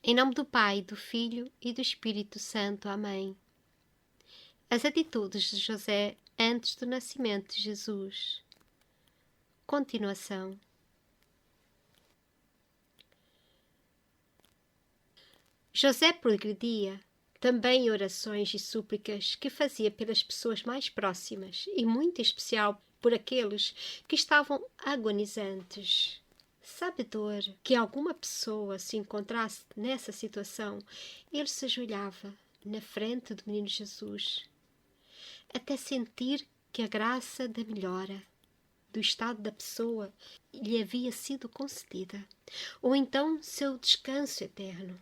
Em nome do Pai, do Filho e do Espírito Santo. Amém. As atitudes de José antes do nascimento de Jesus. Continuação. José progredia também em orações e súplicas que fazia pelas pessoas mais próximas e muito em especial por aqueles que estavam agonizantes. Sabedor que alguma pessoa se encontrasse nessa situação, ele se ajoelhava na frente do menino Jesus, até sentir que a graça da melhora do estado da pessoa lhe havia sido concedida, ou então seu descanso eterno.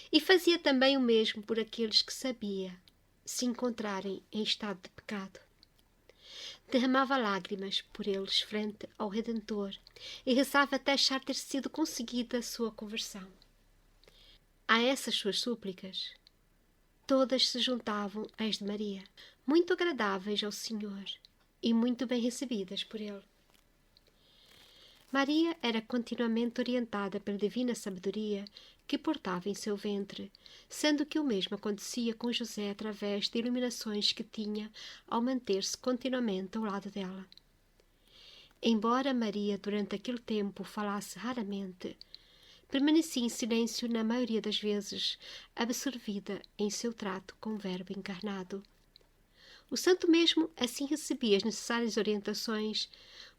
E fazia também o mesmo por aqueles que sabia se encontrarem em estado de pecado. Derramava lágrimas por eles frente ao Redentor e rezava até achar ter sido conseguida a sua conversão. A essas suas súplicas, todas se juntavam às de Maria, muito agradáveis ao Senhor e muito bem recebidas por ele. Maria era continuamente orientada pela divina sabedoria que portava em seu ventre, sendo que o mesmo acontecia com José através de iluminações que tinha ao manter-se continuamente ao lado dela. Embora Maria durante aquele tempo falasse raramente, permanecia em silêncio na maioria das vezes, absorvida em seu trato com o Verbo encarnado. O santo mesmo assim recebia as necessárias orientações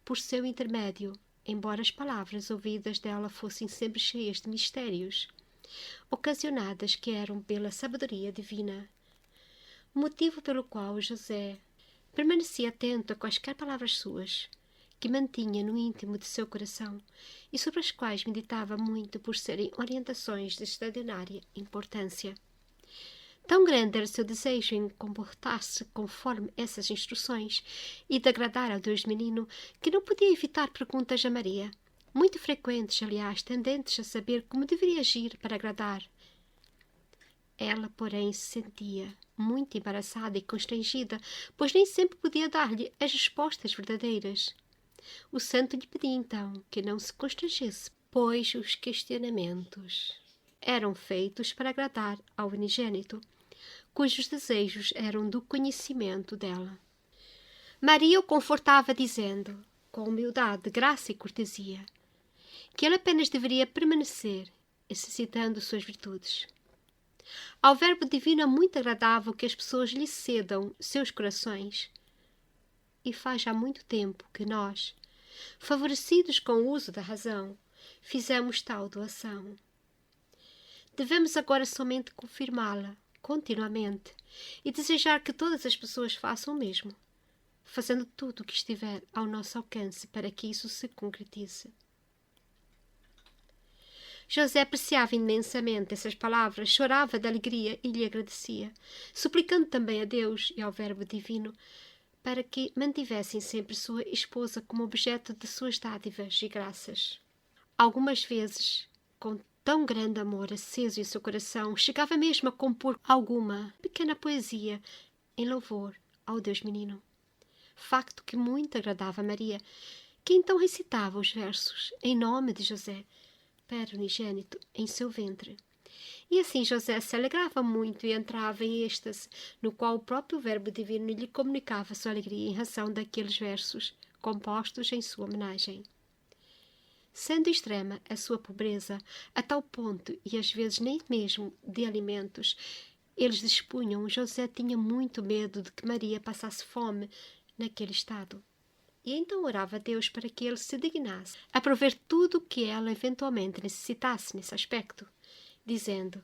por seu intermédio, embora as palavras ouvidas dela fossem sempre cheias de mistérios, ocasionadas que eram pela sabedoria divina, motivo pelo qual José permanecia atento a quaisquer palavras suas, que mantinha no íntimo de seu coração e sobre as quais meditava muito por serem orientações de extraordinária importância. Tão grande era o seu desejo em comportar-se conforme essas instruções e de agradar ao Deus menino, que não podia evitar perguntas a Maria, muito frequentes, aliás, tendentes a saber como deveria agir para agradar. Ela, porém, se sentia muito embaraçada e constrangida, pois nem sempre podia dar-lhe as respostas verdadeiras. O santo lhe pedia então que não se constrangesse, pois os questionamentos eram feitos para agradar ao unigênito, cujos desejos eram do conhecimento dela. Maria o confortava dizendo, com humildade, graça e cortesia, que ele apenas deveria permanecer, exercitando suas virtudes. Ao Verbo Divino é muito agradável que as pessoas lhe cedam seus corações, e faz já muito tempo que nós, favorecidos com o uso da razão, fizemos tal doação. Devemos agora somente confirmá-la continuamente e desejar que todas as pessoas façam o mesmo, fazendo tudo o que estiver ao nosso alcance para que isso se concretize. José apreciava imensamente essas palavras, chorava de alegria e lhe agradecia, suplicando também a Deus e ao Verbo Divino para que mantivessem sempre sua esposa como objeto de suas dádivas e graças. Algumas vezes, com tão grande amor aceso em seu coração, chegava mesmo a compor alguma pequena poesia em louvor ao Deus menino. Facto que muito agradava a Maria, que então recitava os versos em nome de José, Pai unigênito, em seu ventre. E assim José se alegrava muito e entrava em êxtase, no qual o próprio Verbo Divino lhe comunicava sua alegria em razão daqueles versos compostos em sua homenagem. Sendo extrema a sua pobreza, a tal ponto, e às vezes nem mesmo de alimentos, eles dispunham, José tinha muito medo de que Maria passasse fome naquele estado. E então orava a Deus para que ele se dignasse a prover tudo o que ela eventualmente necessitasse nesse aspecto, dizendo: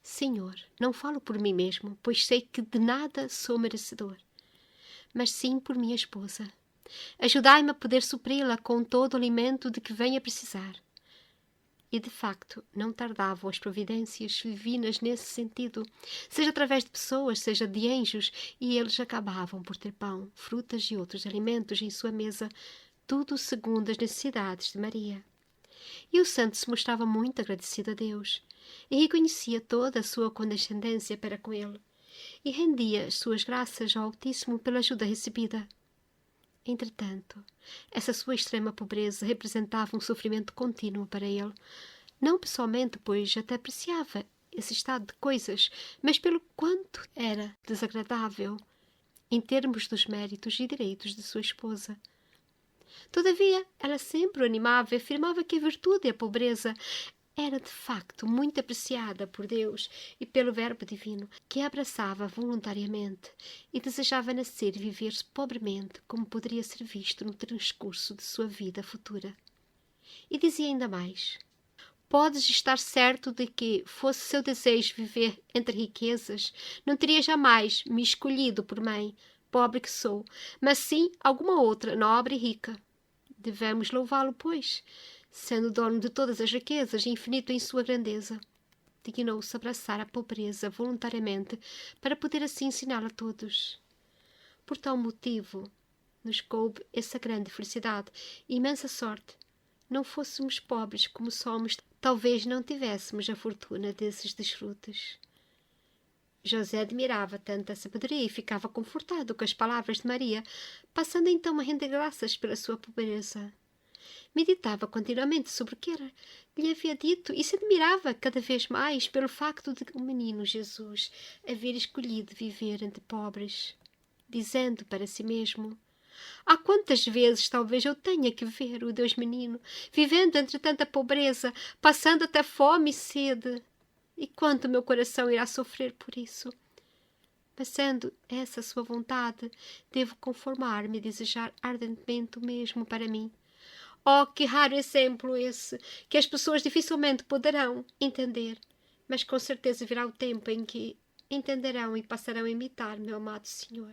Senhor, não falo por mim mesmo, pois sei que de nada sou merecedor, mas sim por minha esposa. Ajudai-me a poder supri-la com todo o alimento de que venha precisar. E, de facto, não tardavam as providências divinas nesse sentido, seja através de pessoas, seja de anjos, e eles acabavam por ter pão, frutas e outros alimentos em sua mesa, tudo segundo as necessidades de Maria. E o santo se mostrava muito agradecido a Deus, e reconhecia toda a sua condescendência para com ele, e rendia as suas graças ao Altíssimo pela ajuda recebida. Entretanto, essa sua extrema pobreza representava um sofrimento contínuo para ele. Não pessoalmente, pois até apreciava esse estado de coisas, mas pelo quanto era desagradável em termos dos méritos e direitos de sua esposa. Todavia, ela sempre o animava e afirmava que a virtude e a pobreza era de facto muito apreciada por Deus e pelo Verbo Divino, que a abraçava voluntariamente e desejava nascer e viver pobremente, como poderia ser visto no transcurso de sua vida futura. E dizia ainda mais: podes estar certo de que, fosse seu desejo viver entre riquezas, não teria jamais me escolhido por mãe, pobre que sou, mas sim alguma outra nobre e rica. Devemos louvá-lo, pois, sendo dono de todas as riquezas e infinito em sua grandeza. Dignou-se abraçar a pobreza voluntariamente para poder assim ensiná-la a todos. Por tal motivo, nos coube essa grande felicidade e imensa sorte. Não fôssemos pobres como somos, talvez não tivéssemos a fortuna desses desfrutes. José admirava tanta sabedoria e ficava confortado com as palavras de Maria, passando então a render graças pela sua pobreza. Meditava continuamente sobre o que lhe havia dito e se admirava cada vez mais pelo facto de o menino Jesus haver escolhido viver entre pobres, dizendo para si mesmo: há quantas vezes talvez eu tenha que ver o Deus menino vivendo entre tanta pobreza, passando até fome e sede, e quanto meu coração irá sofrer por isso. Mas sendo essa sua vontade, devo conformar-me e desejar ardentemente o mesmo para mim. Oh, que raro exemplo esse, que as pessoas dificilmente poderão entender, mas com certeza virá o tempo em que entenderão e passarão a imitar meu amado Senhor.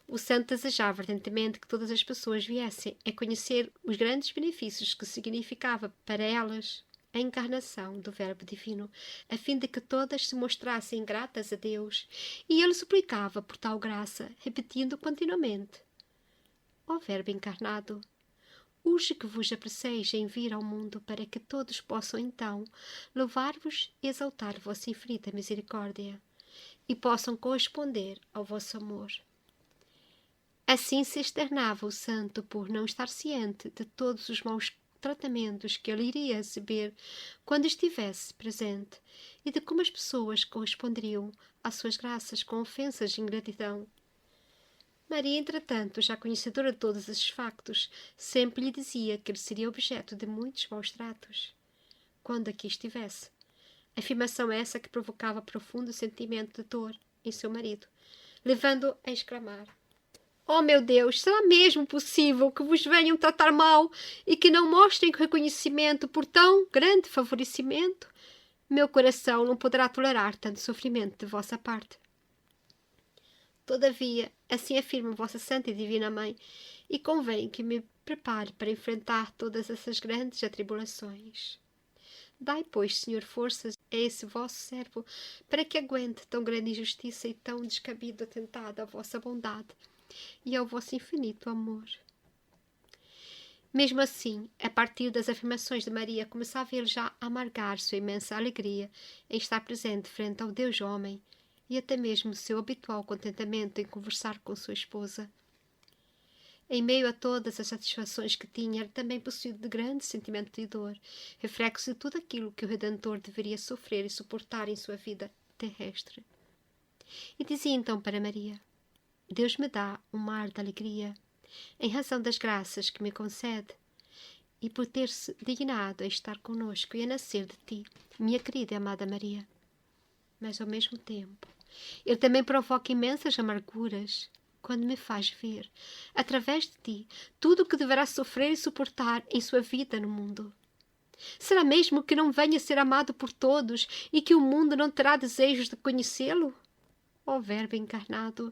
O santo desejava ardentemente que todas as pessoas viessem a conhecer os grandes benefícios que significava para elas a encarnação do Verbo Divino, a fim de que todas se mostrassem gratas a Deus, e ele suplicava por tal graça, repetindo continuamente: ó Verbo encarnado, urge que vos apreceis em vir ao mundo para que todos possam então louvar-vos e exaltar vossa infinita misericórdia e possam corresponder ao vosso amor. Assim se externava o santo por não estar ciente de todos os maus tratamentos que ele iria receber quando estivesse presente e de como as pessoas corresponderiam às suas graças com ofensas e ingratidão. Maria, entretanto, já conhecedora de todos esses factos, sempre lhe dizia que ele seria objeto de muitos maus tratos quando aqui estivesse. Afirmação essa que provocava profundo sentimento de dor em seu marido, levando-o a exclamar: oh, meu Deus, será mesmo possível que vos venham tratar mal e que não mostrem reconhecimento por tão grande favorecimento? Meu coração não poderá tolerar tanto sofrimento de vossa parte. Todavia, assim afirma vossa Santa e Divina Mãe, e convém que me prepare para enfrentar todas essas grandes atribulações. Dai, pois, Senhor, forças a esse vosso servo, para que aguente tão grande injustiça e tão descabido atentado à vossa bondade e ao vosso infinito amor. Mesmo assim, a partir das afirmações de Maria, começava ele já a amargar sua imensa alegria em estar presente frente ao Deus homem e até mesmo seu habitual contentamento em conversar com sua esposa. Em meio a todas as satisfações que tinha, era também possuído de grande sentimento de dor, reflexo de tudo aquilo que o Redentor deveria sofrer e suportar em sua vida terrestre. E dizia então para Maria: Deus me dá um mar de alegria, em razão das graças que me concede, e por ter-se dignado a estar conosco e a nascer de ti, minha querida e amada Maria. Mas, ao mesmo tempo, ele também provoca imensas amarguras quando me faz ver, através de ti, tudo o que deverá sofrer e suportar em sua vida no mundo. Será mesmo que não venha a ser amado por todos e que o mundo não terá desejos de conhecê-lo? Ó Verbo encarnado!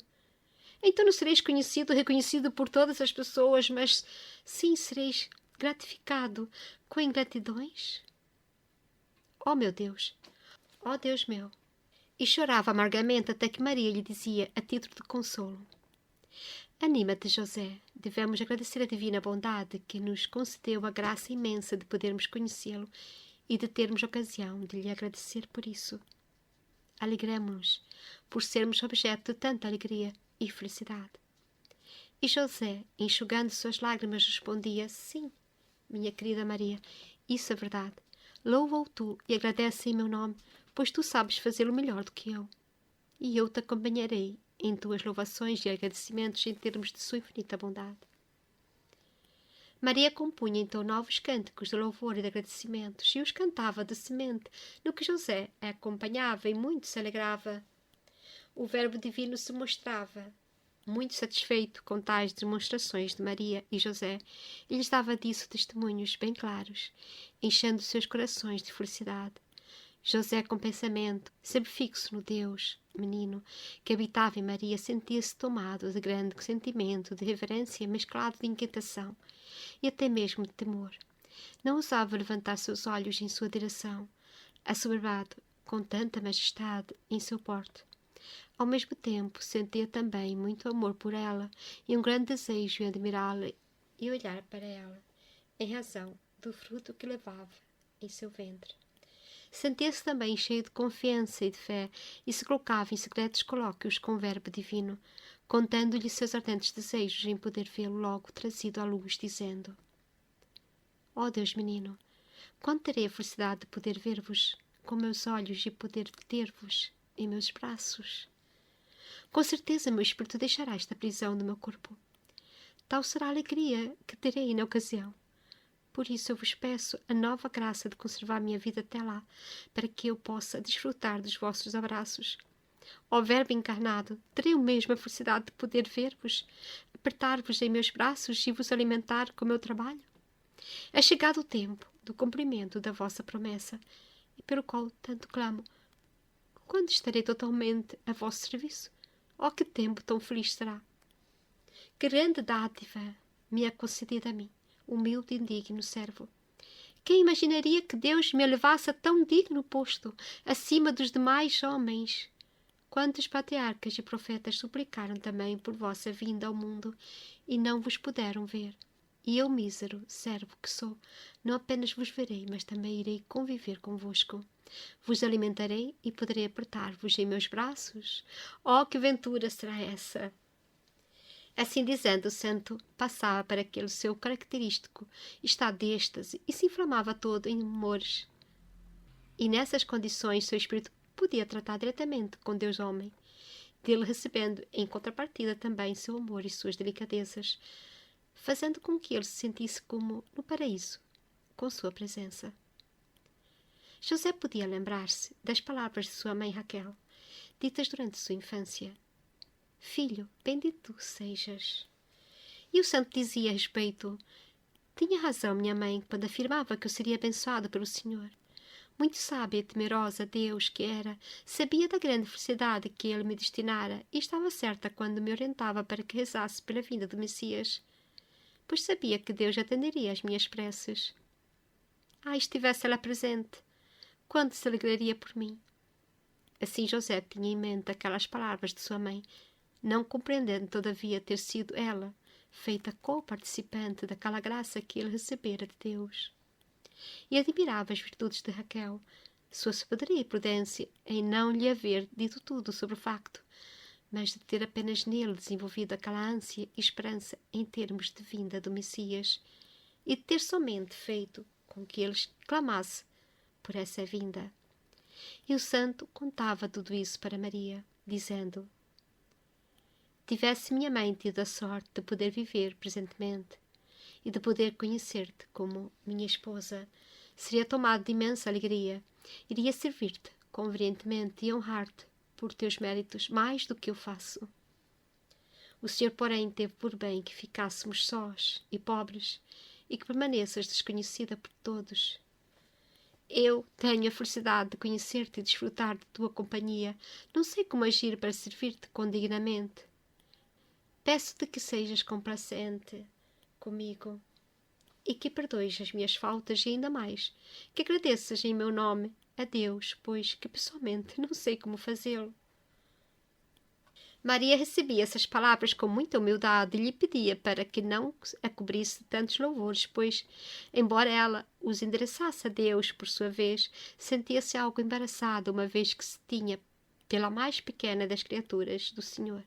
Então não sereis conhecido, reconhecido por todas as pessoas, mas sim sereis gratificado com ingratidões? Ó meu Deus! Ó Deus meu! E chorava amargamente até que Maria lhe dizia, a título de consolo: anima-te, José, devemos agradecer a divina bondade que nos concedeu a graça imensa de podermos conhecê-lo e de termos ocasião de lhe agradecer por isso. Alegremo-nos por sermos objeto de tanta alegria e felicidade. E José, enxugando suas lágrimas, respondia: sim, minha querida Maria, isso é verdade. Louva-o tu e agradece em meu nome, pois tu sabes fazê-lo melhor do que eu. E eu te acompanharei em tuas louvações e agradecimentos em termos de sua infinita bondade. Maria compunha então novos cânticos de louvor e de agradecimentos, e os cantava de semente, no que José a acompanhava e muito se alegrava. O Verbo Divino se mostrava muito satisfeito com tais demonstrações de Maria e José, e lhes dava disso testemunhos bem claros, enchendo seus corações de felicidade. José, com pensamento sempre fixo no Deus menino que habitava em Maria, sentia-se tomado de grande sentimento de reverência mesclado de inquietação e até mesmo de temor. Não ousava levantar seus olhos em sua direção, assoberbado com tanta majestade em seu porte. Ao mesmo tempo, sentia também muito amor por ela e um grande desejo em admirá-la e olhar para ela, em razão do fruto que levava em seu ventre. Sentia-se também cheio de confiança e de fé e se colocava em secretos colóquios com o Verbo Divino, contando-lhe seus ardentes desejos em poder vê-lo logo trazido à luz, dizendo: ó Deus menino, quando terei a felicidade de poder ver-vos com meus olhos e poder ter-vos em meus braços? Com certeza meu espírito deixará esta prisão do meu corpo. Tal será a alegria que terei na ocasião. Por isso eu vos peço a nova graça de conservar minha vida até lá, para que eu possa desfrutar dos vossos abraços. Ó Verbo encarnado, terei o mesmo a felicidade de poder ver-vos, apertar-vos em meus braços e vos alimentar com o meu trabalho? É chegado o tempo do cumprimento da vossa promessa, e pelo qual tanto clamo. Quando estarei totalmente a vosso serviço? Oh, que tempo tão feliz será! Que grande dádiva me é concedida a mim, humilde e indigno servo. Quem imaginaria que Deus me elevasse a tão digno posto, acima dos demais homens? Quantos patriarcas e profetas suplicaram também por vossa vinda ao mundo e não vos puderam ver? E eu, mísero servo que sou, não apenas vos verei, mas também irei conviver convosco. Vos alimentarei e poderei apertar-vos em meus braços. Oh, que ventura será essa! Assim dizendo, o santo passava para aquele seu característico estado de êxtase e se inflamava todo em humores. E nessas condições seu espírito podia tratar diretamente com Deus homem, dele recebendo em contrapartida também seu amor e suas delicadezas, fazendo com que ele se sentisse como no paraíso, com sua presença. José podia lembrar-se das palavras de sua mãe Raquel, ditas durante sua infância: filho, bendito sejas. E o santo dizia a respeito: tinha razão minha mãe quando afirmava que eu seria abençoado pelo Senhor. Muito sábia e temerosa Deus que era, sabia da grande felicidade que ele me destinara e estava certa quando me orientava para que rezasse pela vinda do Messias, pois sabia que Deus atenderia às minhas preces. Estivesse ela presente, quanto se alegraria por mim. Assim José tinha em mente aquelas palavras de sua mãe, não compreendendo todavia ter sido ela feita co-participante daquela graça que ele recebera de Deus. E admirava as virtudes de Raquel, sua sabedoria e prudência em não lhe haver dito tudo sobre o facto, mas de ter apenas nele desenvolvido aquela ânsia e esperança em termos de vinda do Messias, e de ter somente feito com que ele clamasse por essa vinda. E o santo contava tudo isso para Maria, dizendo: tivesse minha mãe tido a sorte de poder viver presentemente e de poder conhecer-te como minha esposa, seria tomado de imensa alegria, iria servir-te convenientemente e honrar-te por teus méritos mais do que eu faço. O Senhor, porém, teve por bem que ficássemos sós e pobres e que permaneças desconhecida por todos. Eu tenho a felicidade de conhecer-te e desfrutar de tua companhia. Não sei como agir para servir-te condignamente. Peço-te que sejas complacente comigo e que perdoes as minhas faltas e ainda mais, que agradeças em meu nome a Deus, pois que pessoalmente não sei como fazê-lo. Maria recebia essas palavras com muita humildade e lhe pedia para que não a cobrisse de tantos louvores, pois, embora ela os endereçasse a Deus por sua vez, sentia-se algo embaraçada, uma vez que se tinha pela mais pequena das criaturas do Senhor.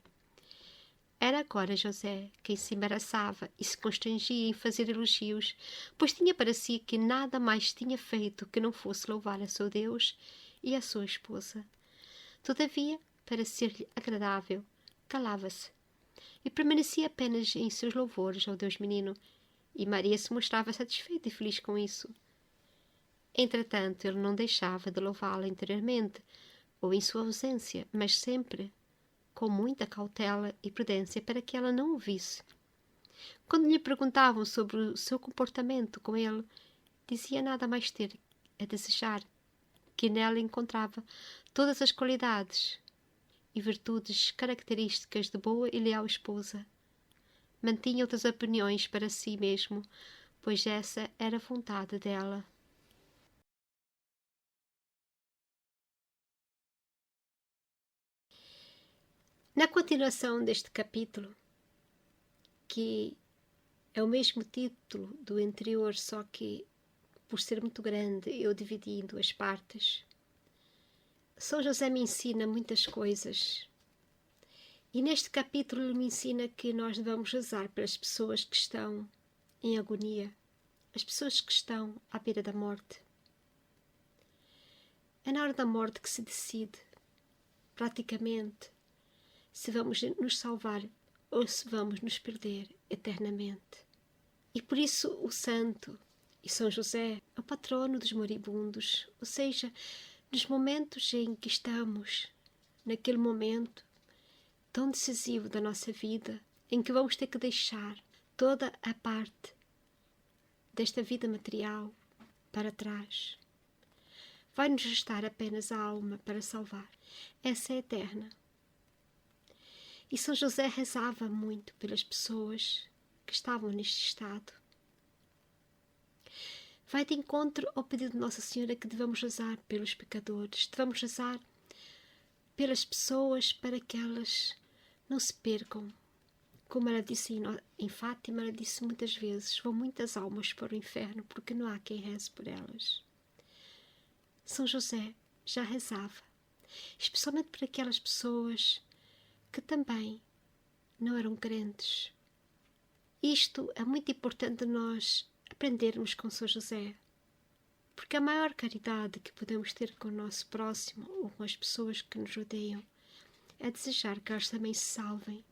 Era agora José quem se embaraçava e se constrangia em fazer elogios, pois tinha para si que nada mais tinha feito que não fosse louvar a seu Deus e a sua esposa. Todavia, para ser-lhe agradável, calava-se e permanecia apenas em seus louvores ao Deus menino, e Maria se mostrava satisfeita e feliz com isso. Entretanto, ele não deixava de louvá-la interiormente ou em sua ausência, mas sempre com muita cautela e prudência para que ela não o visse. Quando lhe perguntavam sobre o seu comportamento com ele, dizia nada mais ter a desejar, que nela encontrava todas as qualidades e virtudes características de boa e leal esposa. Mantinha outras opiniões para si mesmo, pois essa era a vontade dela. Na continuação deste capítulo, que é o mesmo título do anterior, só que, por ser muito grande, eu dividi em duas partes. São José me ensina muitas coisas. E neste capítulo ele me ensina que nós devemos rezar pelas pessoas que estão em agonia, as pessoas que estão à beira da morte. É na hora da morte que se decide, praticamente, se vamos nos salvar ou se vamos nos perder eternamente. E por isso o santo e São José é o patrono dos moribundos, ou seja, nos momentos em que estamos, naquele momento tão decisivo da nossa vida, em que vamos ter que deixar toda a parte desta vida material para trás. Vai-nos restar apenas a alma para salvar. Essa é eterna. E São José rezava muito pelas pessoas que estavam neste estado. Vai de encontro ao pedido de Nossa Senhora que devemos rezar pelos pecadores, devemos rezar pelas pessoas para que elas não se percam. Como ela disse em Fátima, ela disse muitas vezes, vão muitas almas para o inferno porque não há quem reze por elas. São José já rezava, especialmente para aquelas pessoas que também não eram crentes. Isto é muito importante nós aprendermos com São José, porque a maior caridade que podemos ter com o nosso próximo ou com as pessoas que nos rodeiam é desejar que elas também se salvem,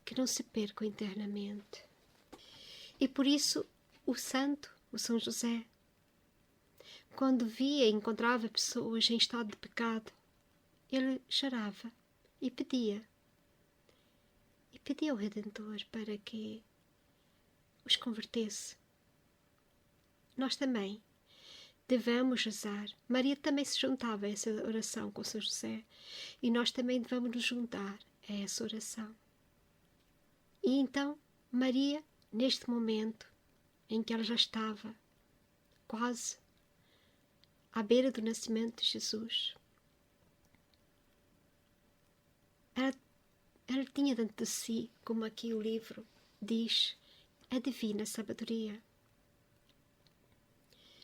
que não se percam internamente. E por isso o santo, o São José, quando via e encontrava pessoas em estado de pecado, ele chorava e pedia ao Redentor para que os convertesse. Nós também devemos rezar. Maria também se juntava a essa oração com São José e nós também devemos nos juntar a essa oração. E então, Maria, neste momento em que ela já estava quase à beira do nascimento de Jesus, ela tinha dentro de si, como aqui o livro diz, a divina sabedoria.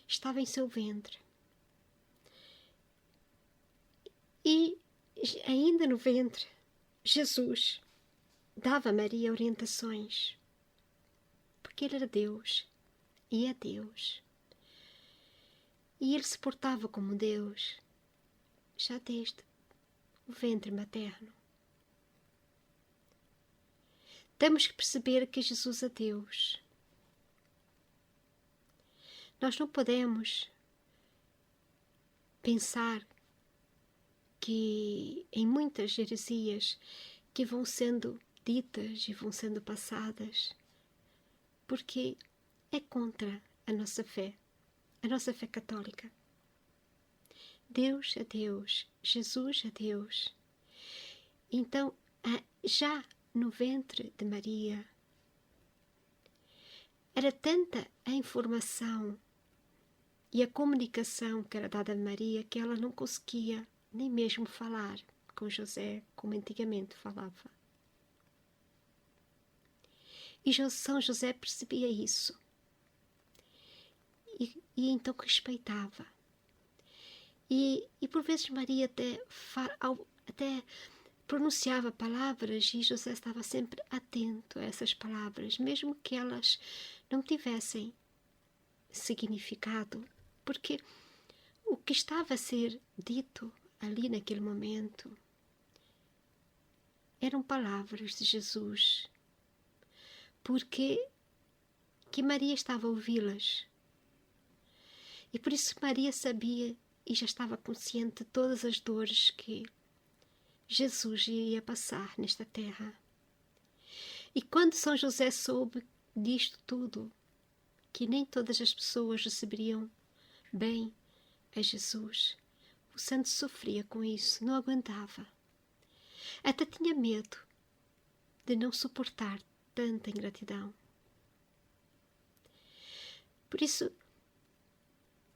Estava em seu ventre. E ainda no ventre, Jesus dava a Maria orientações, porque ele era Deus e é Deus. E ele se portava como Deus, já desde o ventre materno. Temos que perceber que Jesus é Deus. Nós não podemos pensar que em muitas heresias que vão sendo ditas e vão sendo passadas, porque é contra a nossa fé católica. Deus é Deus, Jesus é Deus. Então, já no ventre de Maria, era tanta a informação e a comunicação que era dada a Maria que ela não conseguia nem mesmo falar com José como antigamente falava. E São José percebia isso. E então respeitava. E por vezes Maria até pronunciava palavras e José estava sempre atento a essas palavras, mesmo que elas não tivessem significado, porque o que estava a ser dito ali naquele momento eram palavras de Jesus, porque que Maria estava a ouvi-las. E por isso Maria sabia e já estava consciente de todas as dores que Jesus iria passar nesta terra. E quando São José soube disto tudo, que nem todas as pessoas receberiam bem a Jesus, o santo sofria com isso, não aguentava. Até tinha medo de não suportar tanta ingratidão. Por isso,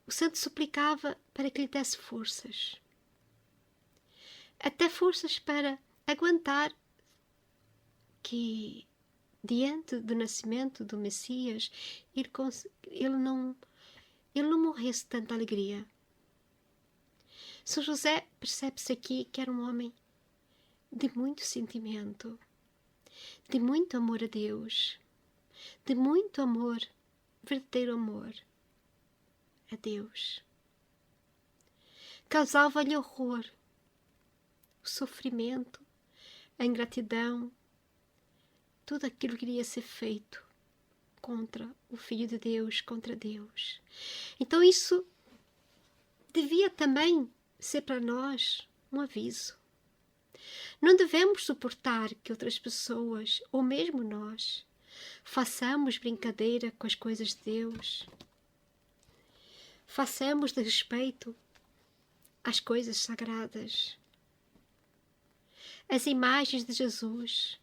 o santo suplicava para que lhe desse forças. Até forças para aguentar que, diante do nascimento do Messias, ele não morresse de tanta alegria. São José percebe-se aqui que era um homem de muito sentimento, de muito amor a Deus, de muito amor, verdadeiro amor a Deus. Causava-lhe horror o sofrimento, a ingratidão, tudo aquilo que iria ser feito contra o Filho de Deus, contra Deus. Então isso devia também ser para nós um aviso. Não devemos suportar que outras pessoas, ou mesmo nós, façamos brincadeira com as coisas de Deus. Façamos de respeito às coisas sagradas. As imagens de Jesus,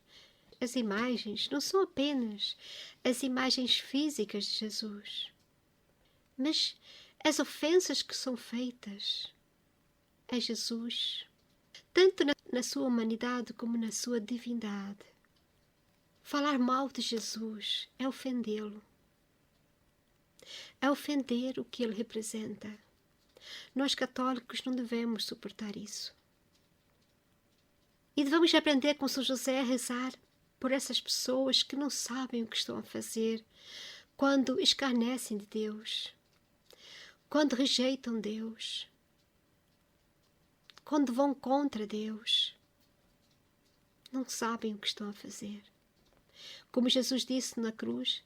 as imagens não são apenas as imagens físicas de Jesus, mas as ofensas que são feitas a Jesus, tanto na sua humanidade como na sua divindade. Falar mal de Jesus é ofendê-lo. É ofender o que ele representa. Nós católicos não devemos suportar isso. E devemos aprender com São José a rezar por essas pessoas que não sabem o que estão a fazer quando escarnecem de Deus, quando rejeitam Deus, quando vão contra Deus. Não sabem o que estão a fazer. Como Jesus disse na cruz,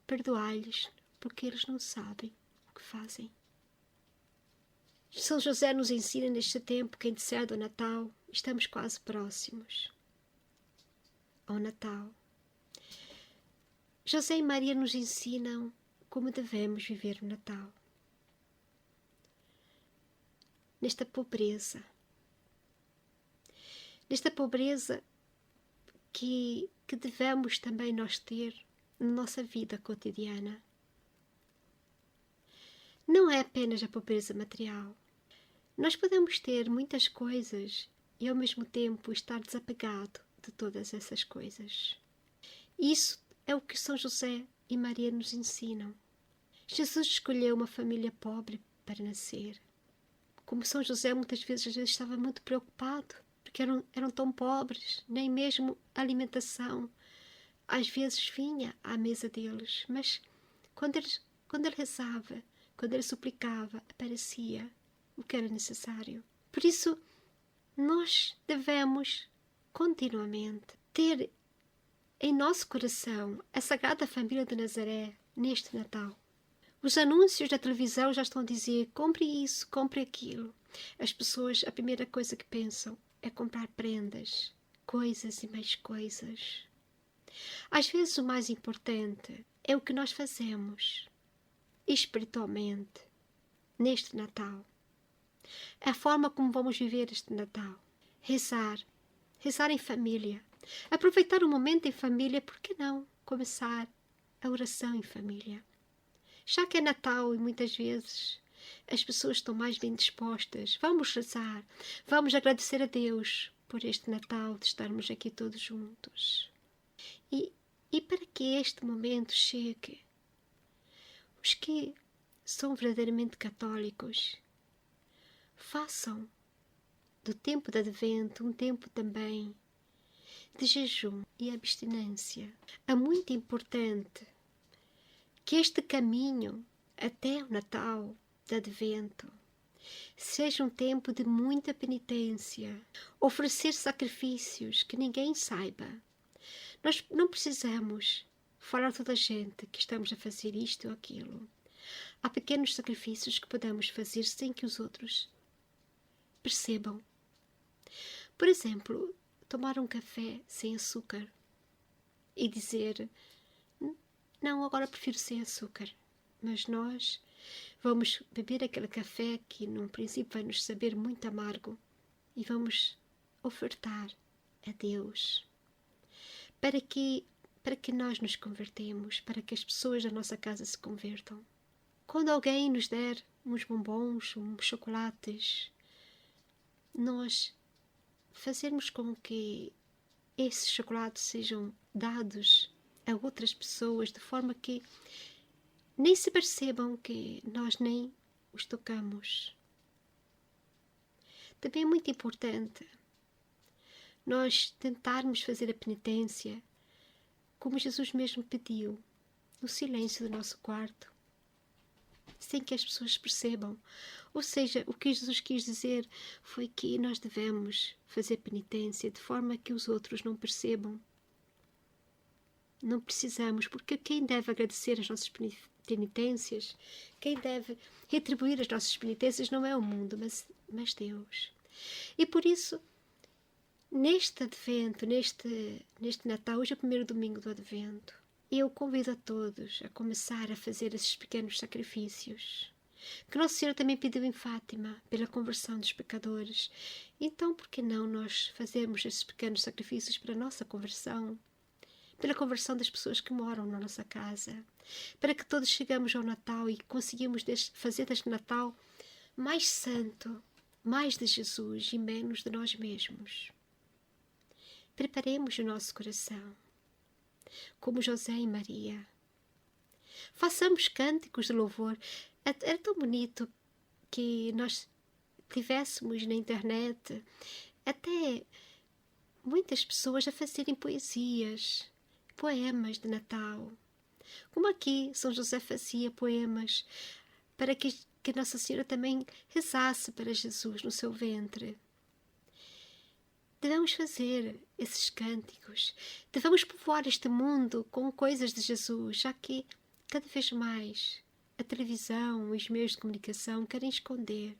perdoai-lhes, porque eles não sabem o que fazem. São José nos ensina neste tempo que antecede o Natal, estamos quase próximos ao Natal. José e Maria nos ensinam como devemos viver o Natal. Nesta pobreza que devemos também nós ter na nossa vida cotidiana. Não é apenas a pobreza material. Nós podemos ter muitas coisas e ao mesmo tempo estar desapegado de todas essas coisas. Isso é o que São José e Maria nos ensinam. Jesus escolheu uma família pobre para nascer. Como São José muitas vezes estava muito preocupado, porque eram tão pobres, nem mesmo a alimentação às vezes vinha à mesa deles. Mas quando ele rezava, quando ele suplicava, aparecia o que era necessário. Por isso, nós devemos continuamente ter em nosso coração a Sagrada Família de Nazaré neste Natal. Os anúncios da televisão já estão a dizer: compre isso, compre aquilo. As pessoas, a primeira coisa que pensam é comprar prendas, coisas e mais coisas. Às vezes o mais importante é o que nós fazemos espiritualmente neste Natal. A forma como vamos viver este Natal. Rezar em família. Aproveitar o momento em família, por que não começar a oração em família? Já que é Natal e muitas vezes as pessoas estão mais bem dispostas, vamos rezar, vamos agradecer a Deus por este Natal, de estarmos aqui todos juntos. E para que este momento chegue, os que são verdadeiramente católicos, façam do tempo de Advento, um tempo também de jejum e abstinência. É muito importante que este caminho até o Natal de Advento seja um tempo de muita penitência, oferecer sacrifícios que ninguém saiba. Nós não precisamos falar a toda a gente que estamos a fazer isto ou aquilo. Há pequenos sacrifícios que podemos fazer sem que os outros percebam. Por exemplo, tomar um café sem açúcar e dizer: não, agora prefiro sem açúcar. Mas nós vamos beber aquele café que num princípio vai nos saber muito amargo e vamos ofertar a Deus para que nós nos convertemos, para que as pessoas da nossa casa se convertam. Quando alguém nos der uns bombons, uns chocolates, nós fazermos com que esses chocolates sejam dados a outras pessoas de forma que nem se percebam que nós nem os tocamos. Também é muito importante nós tentarmos fazer a penitência como Jesus mesmo pediu, no silêncio do nosso quarto, sem que as pessoas percebam. Ou seja, o que Jesus quis dizer foi que nós devemos fazer penitência de forma que os outros não percebam. Não precisamos, porque quem deve agradecer as nossas penitências, quem deve retribuir as nossas penitências não é o mundo, mas Deus. E por isso, neste Advento, neste Natal, hoje é o primeiro domingo do Advento, eu convido a todos a começar a fazer esses pequenos sacrifícios que Nossa Senhora também pediu em Fátima pela conversão dos pecadores. Então, por que não nós fazermos esses pequenos sacrifícios para a nossa conversão, pela conversão das pessoas que moram na nossa casa, para que todos chegamos ao Natal e conseguimos fazer deste Natal mais santo, mais de Jesus e menos de nós mesmos. Preparemos o nosso coração, como José e Maria. Façamos cânticos de louvor. Era tão bonito que nós tivéssemos na internet até muitas pessoas a fazerem poesias, poemas de Natal. Como aqui São José fazia poemas para que Nossa Senhora também rezasse para Jesus no seu ventre. Devemos fazer esses cânticos, devemos povoar este mundo com coisas de Jesus, já que cada vez mais a televisão e os meios de comunicação querem esconder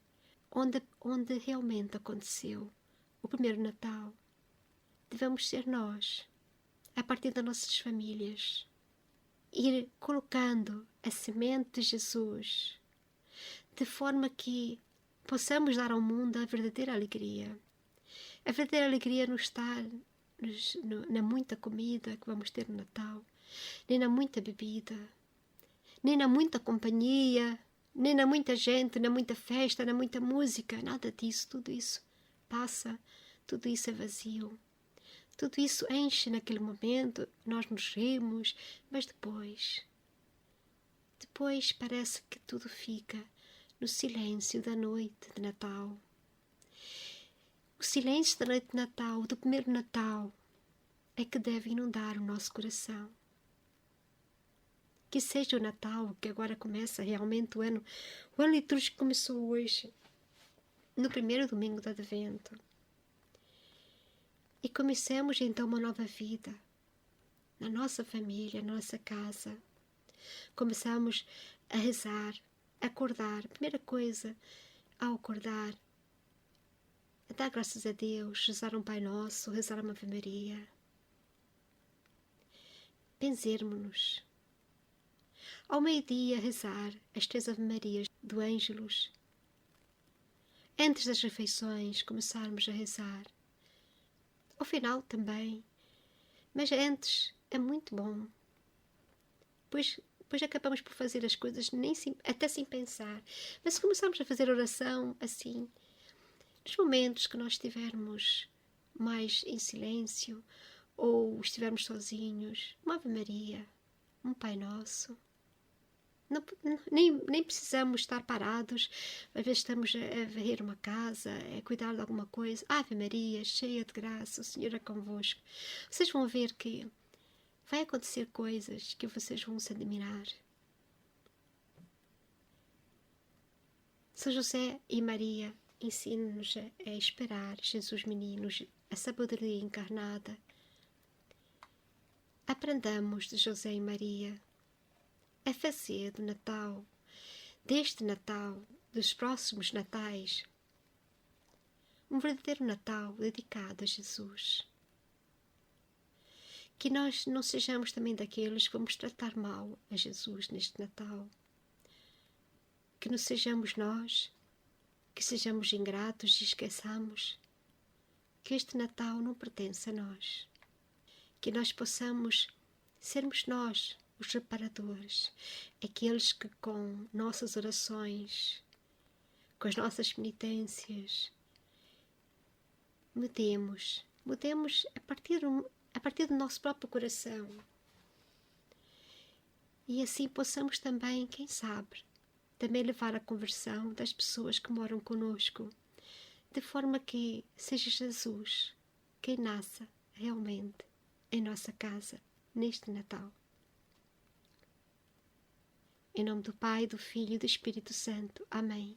onde realmente aconteceu o primeiro Natal. Devemos ser nós, a partir das nossas famílias, ir colocando a semente de Jesus, de forma que possamos dar ao mundo a verdadeira alegria. A verdadeira alegria não está na muita comida que vamos ter no Natal, nem na muita bebida, nem na muita companhia, nem na muita gente, na muita festa, na muita música. Nada disso, tudo isso passa, tudo isso é vazio. Tudo isso enche naquele momento, nós nos rimos, mas depois parece que tudo fica no silêncio da noite de Natal. O silêncio da noite de Natal, do primeiro Natal, é que deve inundar o nosso coração. Que seja o Natal, que agora começa realmente o ano litúrgico começou hoje, no primeiro domingo do Advento. E comecemos então uma nova vida, na nossa família, na nossa casa. Começamos a rezar, a acordar. A primeira coisa, ao acordar, a dar graças a Deus, rezar um Pai Nosso, rezar uma Ave Maria. Benzermos-nos. Ao meio-dia, rezar as 3 Ave Marias do Ângelus. Antes das refeições, começarmos a rezar. Ao final também. Mas antes é muito bom. Pois acabamos por fazer as coisas até sem pensar. Mas se começarmos a fazer oração assim, nos momentos que nós estivermos mais em silêncio ou estivermos sozinhos, uma Ave Maria, um Pai Nosso, nem precisamos estar parados. Às vezes estamos a varrer uma casa, a cuidar de alguma coisa. Ave Maria, cheia de graça, o Senhor é convosco. Vocês vão ver que vai acontecer coisas que vocês vão se admirar. São José e Maria ensinam-nos a esperar Jesus menino, a sabedoria encarnada. Aprendamos de José e Maria a fazer do Natal, deste Natal, dos próximos Natais, um verdadeiro Natal dedicado a Jesus. Que nós não sejamos também daqueles que vamos tratar mal a Jesus neste Natal. Que não sejamos nós, que sejamos ingratos e esqueçamos que este Natal não pertence a nós. Que nós possamos sermos nós os reparadores, aqueles que com nossas orações, com as nossas penitências, mudemos a partir do nosso próprio coração. E assim possamos também, quem sabe, também levar a conversão das pessoas que moram conosco, de forma que seja Jesus quem nasça realmente em nossa casa, neste Natal. Em nome do Pai, do Filho e do Espírito Santo. Amém.